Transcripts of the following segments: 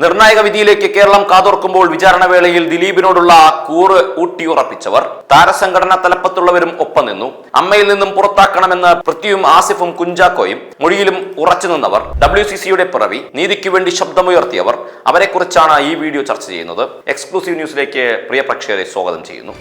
നിർണായക വിധിയിലേക്ക് കേരളം കാതോർക്കുമ്പോൾ വിചാരണ വേളയിൽ ദിലീപിനോടുള്ള കൂറ് ഊട്ടിയുറപ്പിച്ചവർ താരസംഘടനാ തലപ്പത്തുള്ളവരും ഒപ്പം നിന്നു. അമ്മയിൽ നിന്നും പുറത്താക്കണമെന്ന് പൃഥ്വിയും ആസിഫും കുഞ്ചാക്കോയും മൊഴിയിലും ഉറച്ചു നിന്നവർ, WCCയുടെ പിറവി, നീതിക്ക് വേണ്ടി ശബ്ദമുയർത്തിയവർ, അവരെക്കുറിച്ചാണ് ഈ വീഡിയോ ചർച്ച ചെയ്യുന്നത്. എക്സ്ക്ലൂസീവ് ന്യൂസിലേക്ക് പ്രിയ പ്രേക്ഷകരെ സ്വാഗതം ചെയ്യുന്നു.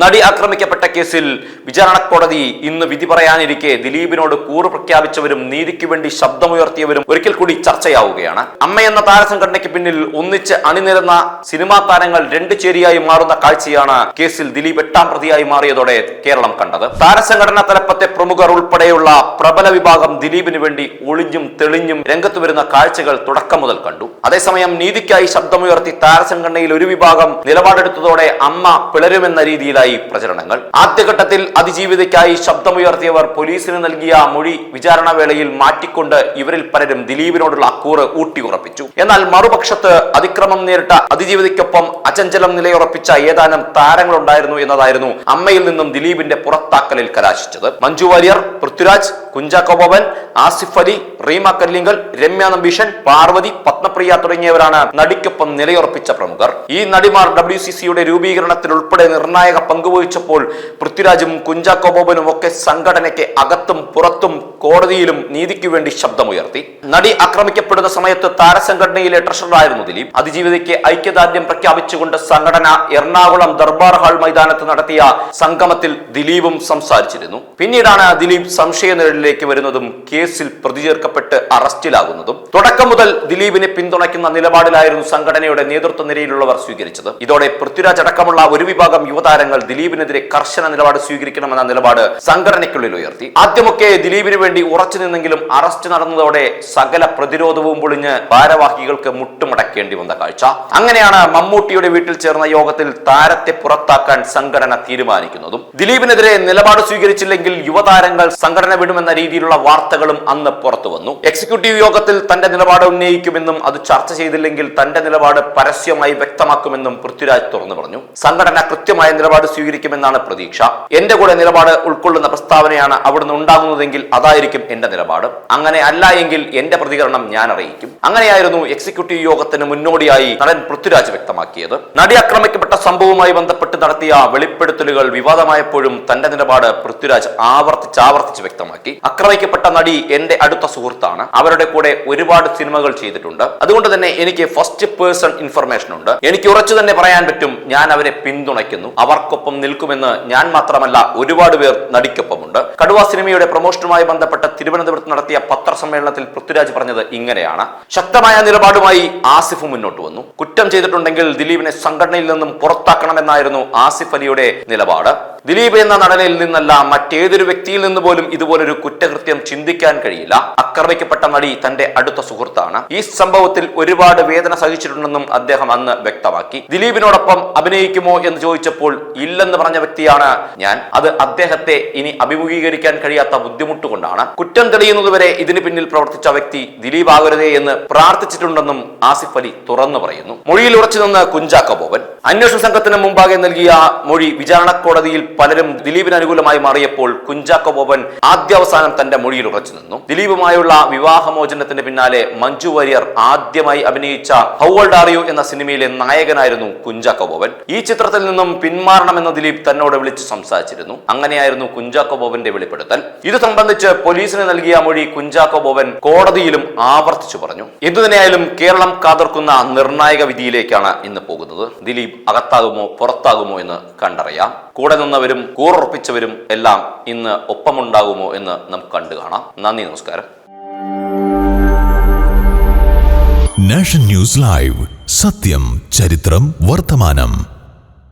നടി ആക്രമിക്കപ്പെട്ട കേസിൽ വിചാരണ കോടതി ഇന്ന് വിധി പറയാനിരിക്കെ ദിലീപിനോട് കൂറ് പ്രഖ്യാപിച്ചവരും നീതിക്ക് വേണ്ടി ശബ്ദമുയർത്തിയവരും ഒരിക്കൽ കൂടി ചർച്ചയാവുകയാണ്. അമ്മയെന്ന താരസംഘടനയ്ക്ക് പിന്നിൽ ഒന്നിച്ച് അണിനിരന്ന സിനിമാ താരങ്ങൾ രണ്ട് ചേരിയായി മാറുന്ന കാഴ്ചയാണ് കേസിൽ ദിലീപ് 8ാം പ്രതിയായി മാറിയതോടെ കേരളം കണ്ടത്. താരസംഘടനാ തലപ്പത്തെ പ്രമുഖർ ഉൾപ്പെടെയുള്ള പ്രബല വിഭാഗം ദിലീപിന് വേണ്ടി ഒളിഞ്ഞും തെളിഞ്ഞും രംഗത്ത് വരുന്ന കാഴ്ചകൾ തുടക്കം മുതൽ കണ്ടു. അതേസമയം നീതിക്കായി ശബ്ദമുയർത്തി താരസംഘടനയിൽ ഒരു വിഭാഗം നിലപാടെടുത്തതോടെ അമ്മ പിളരുമെന്ന രീതിയിൽ പ്രചരണങ്ങൾ. ആദ്യഘട്ടത്തിൽ അതിജീവിതയ്ക്കായി ശബ്ദമുയർത്തിയവർ പോലീസിന് നൽകിയ മൊഴി വിചാരണ വേളയിൽ മാറ്റിക്കൊണ്ട് ഇവരിൽ പലരും ദിലീപിനോടുള്ള കൂറ് ഊട്ടിയുറപ്പിച്ചു. എന്നാൽ മറുപക്ഷത്ത് അതിക്രമം നേരിട്ട അതിജീവിതയ്ക്കൊപ്പം അചഞ്ചലം നിലയുറപ്പിച്ച ഏതാനും താരങ്ങളുണ്ടായിരുന്നു എന്നതായിരുന്നു അമ്മയിൽ നിന്നും ദിലീപിന്റെ പുറത്താക്കലിൽ കലാശിച്ചത്. മഞ്ജു വാര്യർ, പൃഥ്വിരാജ്, കുഞ്ചാക്കോ ബോബൻ, ആസിഫ് അലി, റീമ കല്ലിങ്കൽ, രമ്യ നമ്പീശൻ, പാർവതി, പത്മപ്രിയ തുടങ്ങിയവരാണ് നടിക്കൊപ്പം നിലയുറപ്പിച്ച പ്രമുഖർ. ഈ നടിമാർ WCCയുടെ രൂപീകരണത്തിൽ ഉൾപ്പെടെ നിർണായക പങ്കുവഹിച്ചപ്പോൾ പൃഥ്വിരാജും കുഞ്ചാക്കോ ബോബനും ഒക്കെ സംഘടനയ്ക്ക് അകത്തും പുറത്തും കോടതിയിലും നീതിക്ക് വേണ്ടി ശബ്ദമുയർത്തി. നടി ആക്രമിക്കപ്പെടുന്ന സമയത്ത് താരസംഘടനയിലെ ട്രഷററായിരുന്നു ദിലീപ്. അതിജീവിതയ്ക്ക് ഐക്യദാർഢ്യം പ്രഖ്യാപിച്ചുകൊണ്ട് സംഘടന എറണാകുളം ദർബാർ ഹാൾ മൈതാനത്ത് നടത്തിയ സംഗമത്തിൽ ദിലീപും സംസാരിച്ചിരുന്നു. പിന്നീടാണ് ദിലീപ് സംശയനിഴലിലേക്ക് വരുന്നതും കേസിൽ പ്രതി ചേർക്കപ്പെട്ട് അറസ്റ്റിലാകുന്നതും. തുടക്കം മുതൽ ദിലീപിനെ പിന്തുണയ്ക്കുന്ന നിലപാടിലായിരുന്നു സംഘടനയുടെ നേതൃത്വ നിരയിലുള്ളവർ സ്വീകരിച്ചത്. ഇതോടെ പൃഥ്വിരാജ് അടക്കമുള്ള ഒരു വിഭാഗം യുവതാരങ്ങൾ ദിലീപിനെതിരെ കർശന നിലപാട് സ്വീകരിക്കണമെന്ന നിലപാട് സംഘടനയ്ക്കുള്ളിൽ ഉയർത്തി. ആദ്യമൊക്കെ ദിലീപിന് വേണ്ടി ഉറച്ചു നിന്നെങ്കിലും അറസ്റ്റ് നടന്നതോടെ സകല പ്രതിരോധവും പൊളിഞ്ഞ് ഭാരവാഹികൾക്ക് മുട്ടുമടക്കേണ്ടി വന്ന കാഴ്ച. അങ്ങനെയാണ് മമ്മൂട്ടിയുടെ വീട്ടിൽ ചേർന്ന യോഗത്തിൽ താരത്തെ പുറത്താക്കാൻ സംഘടന തീരുമാനിക്കുന്നതും. ദിലീപിനെതിരെ നിലപാട് സ്വീകരിച്ചില്ലെങ്കിൽ യുവതാരങ്ങൾ സംഘടന വിടുമെന്ന രീതിയിലുള്ള വാർത്തകളും അന്ന് പുറത്തു വന്നു. എക്സിക്യൂട്ടീവ് യോഗത്തിൽ തന്റെ നിലപാട് ഉന്നയിക്കുമെന്നും അത് ചർച്ച ചെയ്തില്ലെങ്കിൽ തന്റെ നിലപാട് പരസ്യമായി വ്യക്തമാക്കുമെന്നും പൃഥ്വിരാജ് തുറന്നു പറഞ്ഞു. സംഘടന കൃത്യമായ നിലപാട് സ്വീകരിക്കുമെന്നാണ് പ്രതീക്ഷ. എന്റെ കൂടെ നിലപാട് ഉൾക്കൊള്ളുന്ന പ്രസ്താവനയാണ് അവിടുന്ന് ഉണ്ടാകുന്നതെങ്കിൽ അതായിരിക്കും എന്റെ നിലപാട്. അങ്ങനെ അല്ല എങ്കിൽ എന്റെ പ്രതികരണം ഞാൻ അറിയിക്കും. അങ്ങനെയായിരുന്നു എക്സിക്യൂട്ടീവ് യോഗത്തിന് മുന്നോടിയായി നടൻ പൃഥ്വിരാജ് വ്യക്തമാക്കിയത്. നടി ആക്രമിക്കപ്പെട്ട സംഭവവുമായി ബന്ധപ്പെട്ട് നടത്തിയ വെളിപ്പെടുത്തലുകൾ വിവാദമായപ്പോഴും തന്റെ നിലപാട് പൃഥ്വിരാജ് ആവർത്തിച്ച് വ്യക്തമാക്കി. ആക്രമിക്കപ്പെട്ട നടി എന്റെ അടുത്ത സുഹൃത്താണ്. അവരുടെ കൂടെ ഒരുപാട് സിനിമകൾ ചെയ്തിട്ടുണ്ട്. അതുകൊണ്ട് തന്നെ എനിക്ക് ഫസ്റ്റ് പേഴ്സൺ ഇൻഫർമേഷൻ ഉണ്ട്. എനിക്ക് ഉറച്ചു തന്നെ പറയാൻ പറ്റും, ഞാൻ അവരെ പിന്തുണയ്ക്കുന്നു, അവർക്കൊപ്പം നിൽക്കുമെന്ന്. ഞാൻ മാത്രമല്ല, ഒരുപാട് പേർ നടിക്കൊപ്പമുണ്ട്. കടുവ സിനിമയുടെ പ്രൊമോഷനുമായി ബന്ധപ്പെട്ട തിരുവനന്തപുരത്ത് നടത്തിയ പത്രസമ്മേളനത്തിൽ പൃഥ്വിരാജ് പറഞ്ഞത് ഇങ്ങനെയാണ്. ശക്തമായ നിലപാടുമായി ആസിഫ് മുന്നോട്ട് വന്നു. കുറ്റം ചെയ്തിട്ടുണ്ടെങ്കിൽ ദിലീപിനെ സംഘടനയിൽ നിന്നും പുറത്താക്കണമെന്നായിരുന്നു ആസിഫ് അലിയുടെ നിലപാട്. ദിലീപ് എന്ന നടനിൽ നിന്നല്ല, മറ്റേതൊരു വ്യക്തിയിൽ നിന്ന് പോലും ഇതുപോലൊരു കുറ്റകൃത്യം ചിന്തിക്കാൻ കഴിയില്ല. ആക്രമിക്കപ്പെട്ട നടി തന്റെ അടുത്ത സുഹൃത്താണ്. ഈ സംഭവത്തിൽ ഒരുപാട് വേദന സഹിച്ചിട്ടുണ്ടെന്നും അദ്ദേഹം അന്ന് വ്യക്തമാക്കി. ദിലീപിനോടൊപ്പം അഭിനയിക്കുമോ എന്ന് ചോദിച്ചപ്പോൾ ഇല്ലെന്ന് പറഞ്ഞ വ്യക്തിയാണ് ഞാൻ. അത് അദ്ദേഹത്തെ ഇനി അഭിമുഖീകരിക്കാൻ കഴിയാത്ത ബുദ്ധിമുട്ടുകൊണ്ടാണ്. കുറ്റം തെളിയുന്നതുവരെ ഇതിന് പിന്നിൽ പ്രവർത്തിച്ച വ്യക്തി ദിലീപ് ആകരുതേ എന്ന് പ്രാർത്ഥിച്ചിട്ടുണ്ടെന്നും ആസിഫ് അലി തുറന്നു പറയുന്നു. മൊഴിയിൽ ഉറച്ചു നിന്ന് കുഞ്ചാക്കോ ബോബൻ. അന്വേഷണ സംഘത്തിന് മുമ്പാകെ നൽകിയ മൊഴി വിചാരണ കോടതിയിൽ പലരും ദിലീപിന് അനുകൂലമായി മാറിയപ്പോൾ കുഞ്ചാക്കോ ബോബൻ ആദ്യാവസാനം തന്റെ മൊഴിയിൽ ഉറച്ചു നിന്നു. ദിലീപുമായുള്ള വിവാഹമോചനത്തിന് പിന്നാലെ മഞ്ജു വാര്യർ ആദ്യമായി അഭിനയിച്ച ഹൗ ഓൾഡ് ആർ യു എന്ന സിനിമയിലെ നായകനായിരുന്നു കുഞ്ചാക്കോ ബോബൻ. ഈ ചിത്രത്തിൽ നിന്നും പിന്മാറണമെന്ന് ദിലീപ് തന്നോട് വിളിച്ചു സംസാരിച്ചിരുന്നു. അങ്ങനെയായിരുന്നു കുഞ്ചാക്കോ ബോബന്റെ വെളിപ്പെടുത്തൽ. ഇത് സംബന്ധിച്ച് പോലീസിന് നൽകിയ മൊഴി കുഞ്ചാക്കോ ബോബൻ കോടതിയിലും ആവർത്തിച്ചു പറഞ്ഞു. എന്തുതന്നെയായാലും കേരളം കാതോർക്കുന്ന നിർണായക വിധിയിലേക്കാണ് ഇന്ന് പോകുന്നത്. ദിലീപ് അകത്താകുമോ പുറത്താകുമോ എന്ന് കണ്ടറിയാം. കൂടെ നിന്നവരും കൂറുറപ്പിച്ചവരും എല്ലാം ഇന്ന് ഒപ്പമുണ്ടാകുമോ എന്ന് നമുക്ക് കണ്ടു കാണാം. നന്ദി, നമസ്കാരം. നാഷൻ ന്യൂസ് ലൈവ്, സത്യം, ചരിത്രം, വർത്തമാനം.